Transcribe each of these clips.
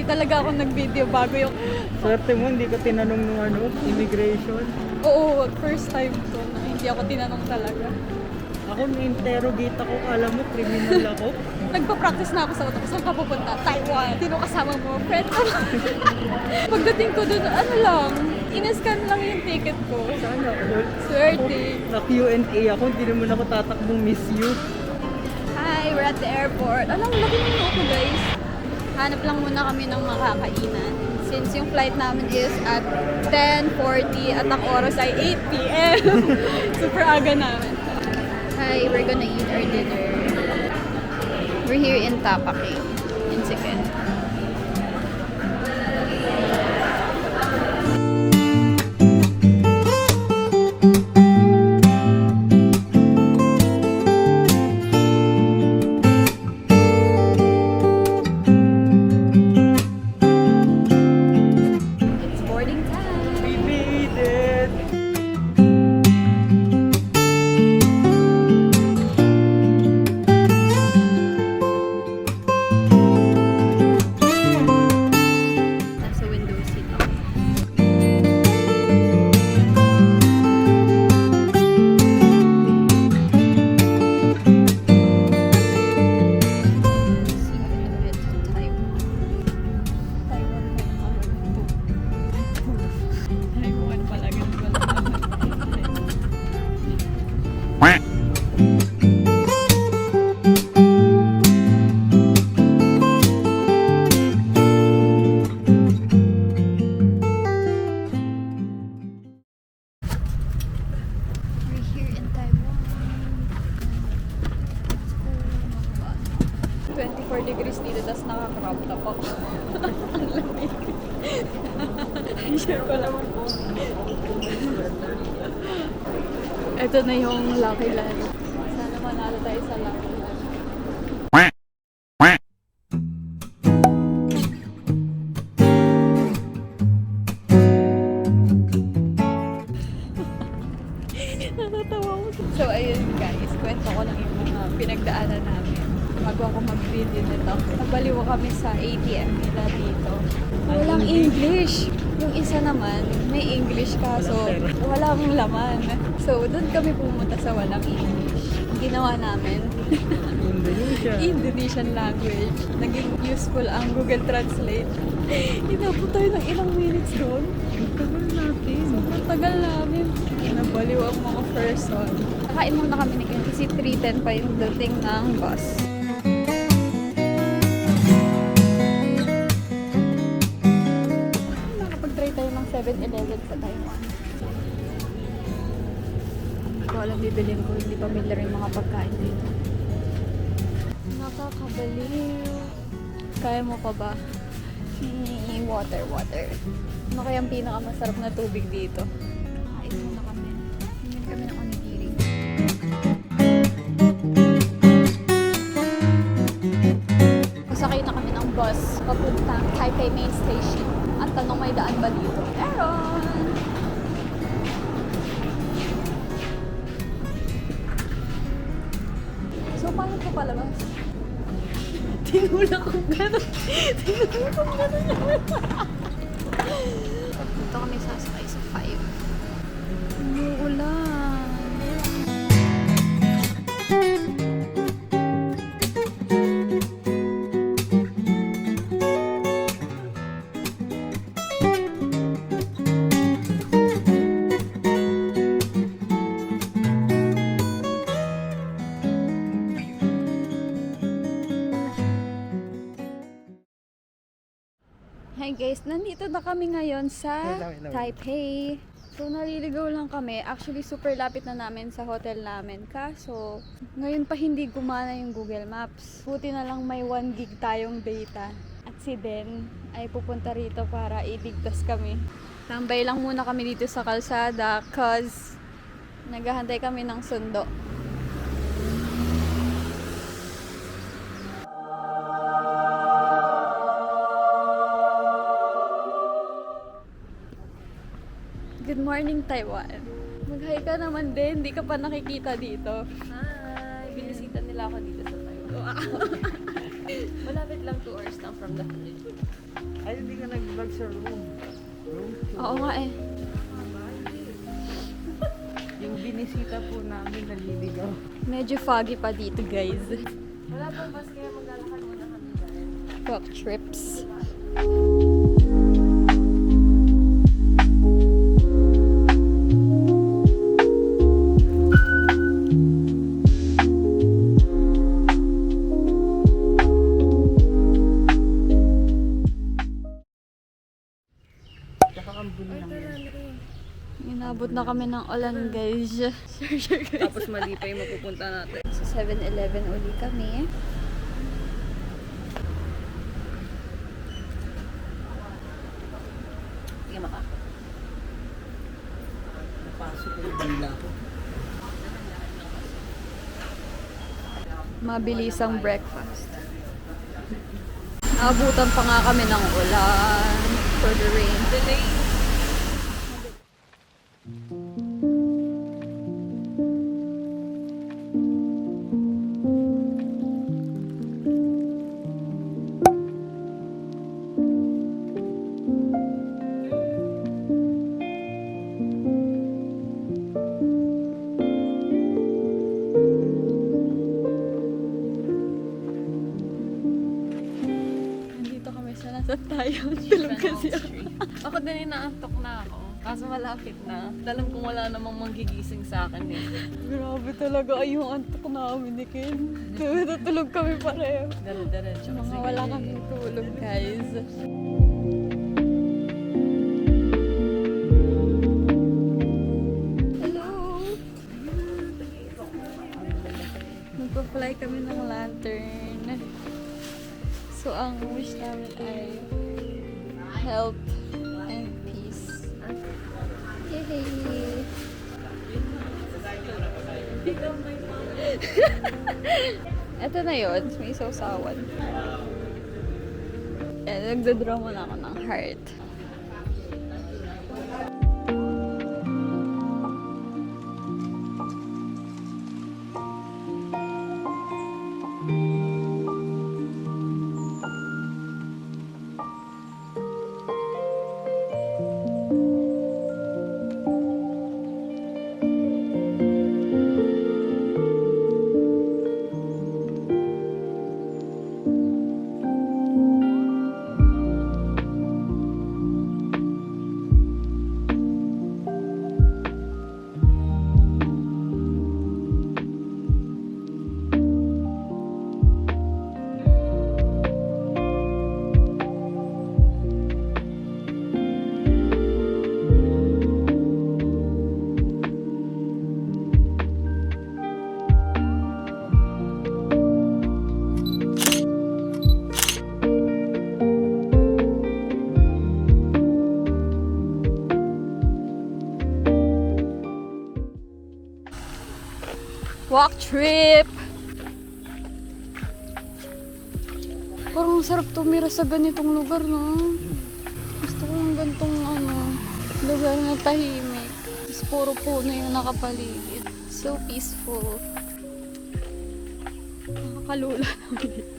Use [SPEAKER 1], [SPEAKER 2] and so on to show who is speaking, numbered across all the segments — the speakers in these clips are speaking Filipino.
[SPEAKER 1] talaga ako nag-video bago yung...
[SPEAKER 2] Swerte mo, hindi ka tinanong ng immigration.
[SPEAKER 1] Oo, first time ko na hindi ako tinanong talaga.
[SPEAKER 2] Ako, na-interrogate ako, kala mo, criminal ako.
[SPEAKER 1] Nagpa-practice na ako sa utak. Saan ka pupunta? Taiwan. Sino kasama mo? Friend ko. Pagdating ko dun, ano lang, in-scan lang yung ticket ko.
[SPEAKER 2] Sana all.
[SPEAKER 1] Swerte.
[SPEAKER 2] Na Q&A ako, hindi naman ako tatakbong miss you.
[SPEAKER 1] Hi, we're at the airport. Alam, laki ng ako guys. Hanap lang muna kami ng makakainan. Since yung flight namin is at 10:40 at ang oras ay 8 p.m. Super aga namin. Hi, we're gonna eat our dinner. We're here in Tapake, in Sikhen. It's boarding time.
[SPEAKER 2] We made it!
[SPEAKER 1] Nasa window seat ako. Singapore to Taiwan. Taiwan pa naman. Taiwan pala, ganun pala. We're here in Taiwan. Let's go. 24 degrees dito, tapos naka-crop top ako. Ang lamig. Share ko lang po. Ito na yung Lucky Land. Sana manalo tayo sa Lucky Land. Natatawa ko. So ayun guys, kwento ko lang yung mga pinagdaanan namin bago ako mag-video nito. Nabaliw kami sa ATM nila dito. Walang English. Yung isa naman, may English kaso walang laman. So doon kami pumunta sa walang English. Ang ginawa namin,
[SPEAKER 2] Indonesia.
[SPEAKER 1] Indonesian language. Naging useful ang Google Translate. Inabot tayo ng ilang minutes doon.
[SPEAKER 2] Ang tagal natin.
[SPEAKER 1] Sobrang tagal namin. Nabaliw ang mga person. Nakain muna kami ni Ken kasi 3:10 pa yung dating ng bus. Nakapag-try tayo ng 7-Eleven sa Taiwan. Hindi ko alam bibilin ko. Hindi familiar yung mga pagkain dito. Nakakabaliw. Kaya mo pa ba? Water. Ano kaya ang pinakamasarap na tubig dito? Kain muna kami. Tingin kami ng onigiri. Pasakay na kami ng bus papuntang Taipei Main Station. At tanong may daan ba dito? Meron! So, paano ko palabas? Tinula kong gano'n. Tinula kong gano'n yun. Dito kami sasakay sa 5. Umuulan. Hi guys, nandito na kami ngayon sa Taipei. So naliligaw lang kami. Actually super lapit na namin sa hotel namin. Kaso ngayon pa hindi gumana yung Google Maps. Buti na lang may 1 gig tayong data. At si Den ay pupunta rito para iligtas kami. Tambay lang muna kami dito sa kalsada cause naghahantay kami ng sundo. Good morning, Taiwan. Mag-hi ka naman din. Hindi ka pa nakikita dito.
[SPEAKER 3] Hi! Binisita nila ako dito sa Taiwan. Malapit lang 2 hours lang from the village.
[SPEAKER 2] Ay, hindi ka nag-vlog sa room. Room tour.
[SPEAKER 1] Oo nga eh.
[SPEAKER 2] Yung binisita po namin naliligaw.
[SPEAKER 1] Medyo foggy pa dito, guys.
[SPEAKER 3] Wala pong bus kaya maglalakad muna kami dahil.
[SPEAKER 1] Rock trips.
[SPEAKER 2] Tsaka ang buli lang yan.
[SPEAKER 1] Inabot na kami ng ulan, guys.
[SPEAKER 2] Tapos mali pa yung mapupunta natin.
[SPEAKER 1] Sa 7-Eleven uli kami.
[SPEAKER 2] Hindi maka. Napasok ko yung dila ko.
[SPEAKER 1] Mabilisang breakfast. Naabutan pa nga kami ng ulan for the rain. Nandito kami sa nasa tayo. Tulog kasi ako.
[SPEAKER 3] Ako din inaantok na ako. Kaso malapit na. Alam kong wala namang manggigising sa akin eh.
[SPEAKER 1] Grabe talaga ay yung antok namin ni Ken. Natutulog kami pareho.
[SPEAKER 3] Dala-diretso kasi.
[SPEAKER 1] Mga wala kaming tulog, guys. Hello! Magpa-fly kami ng lantern. So, ang wish namin ay health and peace. Yay! Ito na yun. May sausawan. Nagdadraw muna ako ng heart. Walk trip! Parang sarap tumira sa ganitong lugar, no? Gusto ko yung ganitong lugar na tahimik. Tapos puro puno yung nakapaligid. So peaceful. Nakakalula naman dito.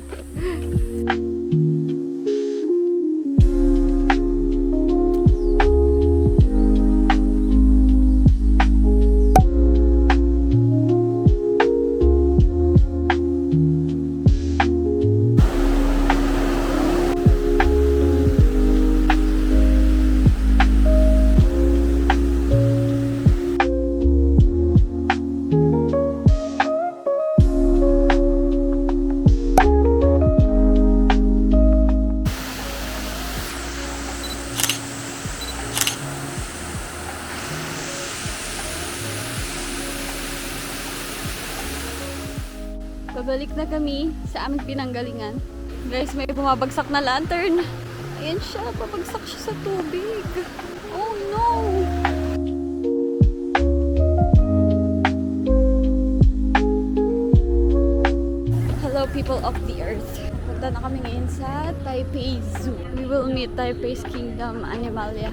[SPEAKER 1] Pabalik na kami sa aming pinanggalingan. Guys, may bumabagsak na lantern. Ayan siya, babagsak siya sa tubig. Oh no! Hello people of the earth. Punta na kami ngayon sa Taipei Zoo. We will meet Taipei's Kingdom Animalia.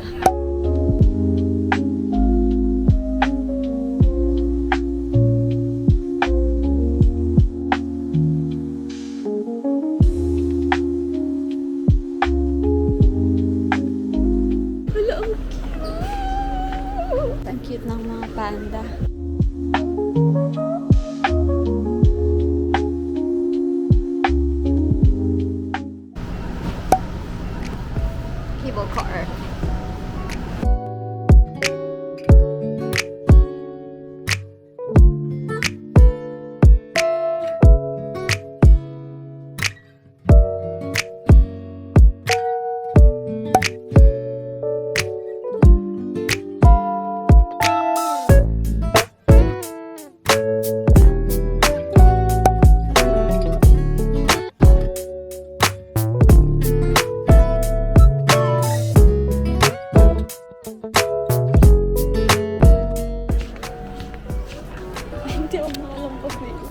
[SPEAKER 1] Nakalampas dito.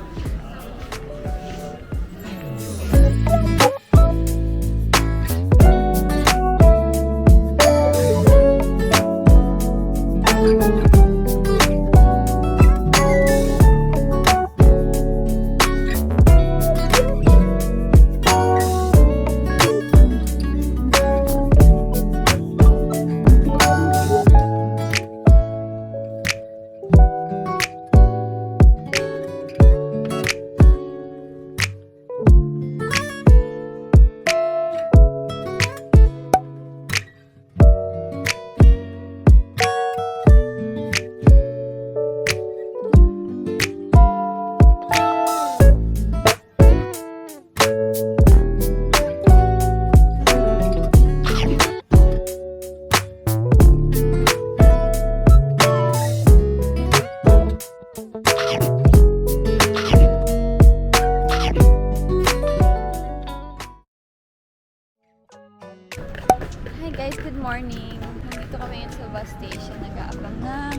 [SPEAKER 1] Hi guys, good morning. Nandito kami ngayon sa bus station. Nag-aabang ng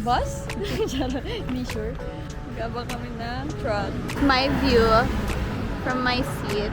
[SPEAKER 1] bus? Charot, hindi sure. Nag-aabang kami ng truck. My view from my seat.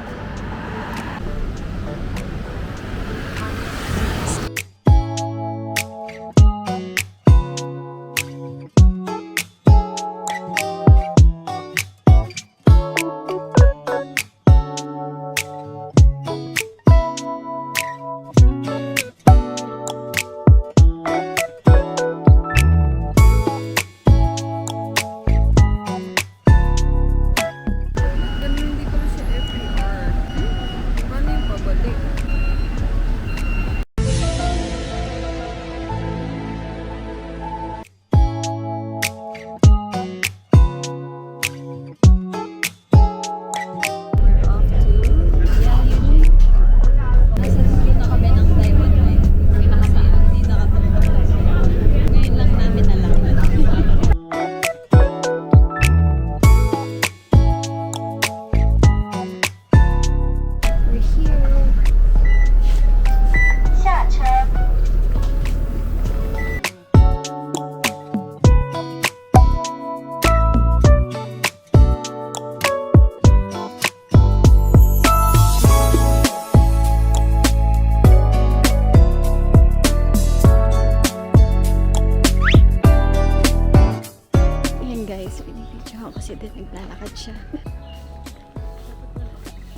[SPEAKER 1] Kasi din naglalakad siya.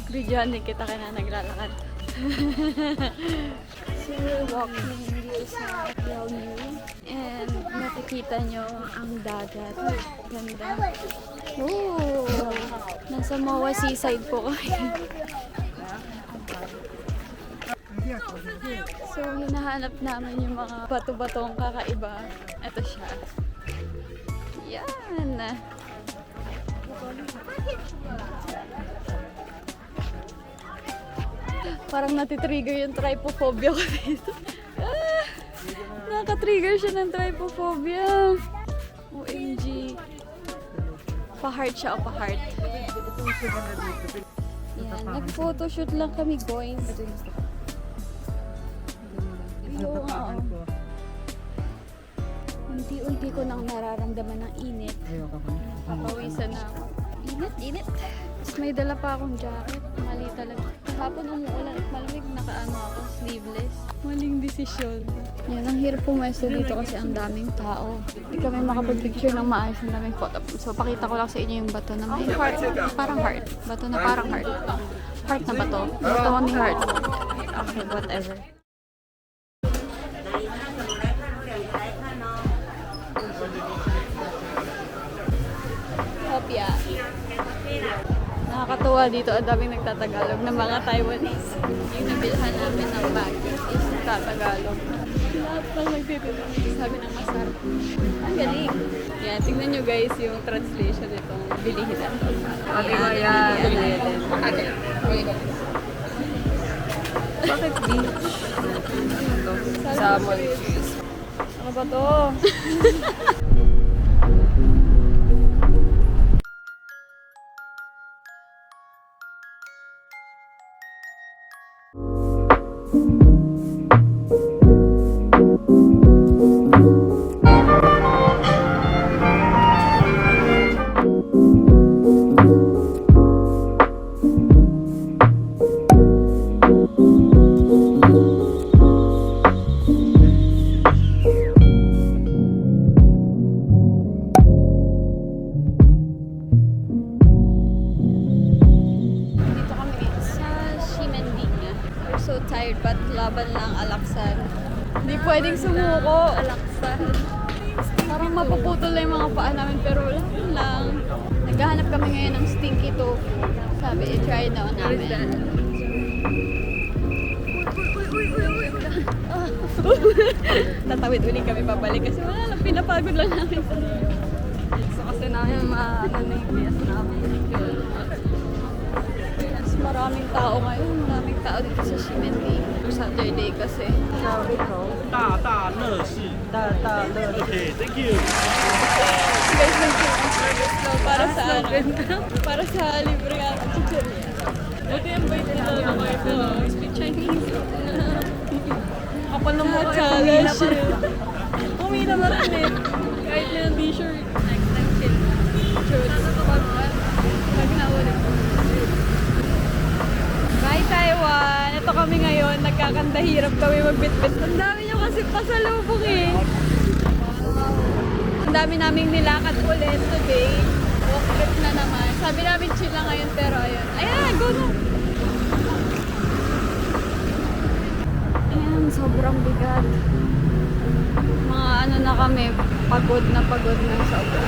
[SPEAKER 1] Videohan din kita kaya naglalakad. So we're walking here sa Yelmu and nakikita nyo ang dagat. Ganda. Oh, nasa Moa Seaside po kami. So hinahanap namin yung mga bato-batong kakaiba. Ito siya. Yan. Parang natitrigger yung trypophobia ko dito. Nakatrigger siya ng trypophobia. OMG. Pa-heart siya o pa-heart. Yan. Nag-photoshoot lang kami, guys. Unti-unti ko nang nararamdaman ng init. Papawisan na ako. Init. Tapos may dala pa akong jacket. Mali talaga. Kahapon umuulan at malamig, nakaano ako, sleeveless. Maling desisyon. Yan, ang hirap pumesto dito kasi ang daming tao. Hindi kami makapag-picture ng maayos, ang daming photo. So, pakita ko lang sa inyo yung bato na may heart. Parang heart. Bato na parang heart. Heart na bato. Bato ni heart. Okay, whatever. Hopya. Nakakatuwa dito, ang daming nagtatagalog ng mga Taiwanese. Yung nabilhan namin ng baggage is nagtatagalog. Lahat pang nagtitinigil, sabi ng masarap. Ang galing. Yan, tingnan nyo guys yung translation nitong bilihin na ito.
[SPEAKER 3] Bakit beach?
[SPEAKER 1] Salmon. Ano ba to? tired but laban lang, alaksan. Hindi pwedeng sumuko. Alaksan. Parang mapuputol na yung mga paa namin pero wala lang. Naghahanap kami ngayon ng stinky tofu. Sabi, i-try daw namin. Tatawid ulit kami babalik kasi wala lang, pinapagod lang namin.
[SPEAKER 3] So kasi namin ano na yung bias namin.
[SPEAKER 1] Mas maraming tao ngayon. Maraming tao dito sa Ximending. Saturday kasi.
[SPEAKER 4] 大大乐事，
[SPEAKER 2] 大乐
[SPEAKER 4] OK thank you。
[SPEAKER 1] Guys, nag-service daw para sa ano? Para sa libre nga ng chicheria.
[SPEAKER 3] Buti yung bait nila na ito. Speak Chinese. Kapal ng mukha.
[SPEAKER 1] Challenge.
[SPEAKER 3] Umila na rin eh. Kahit na yung t-shirt. Next time chill.
[SPEAKER 1] Truth. Pag naulit. Bye, Taiwan! Ito kami ngayon. Nagkakandahirap kami magbitbit. Ang dami nyo kasi pasalubong eh. Ang dami naming nilakad ulit today. Walk trip na naman. Sabi namin chill lang ngayon pero ayun. Ayan, go na! Ayan, sobrang bigat. Mga ano na kami, pagod na sobra.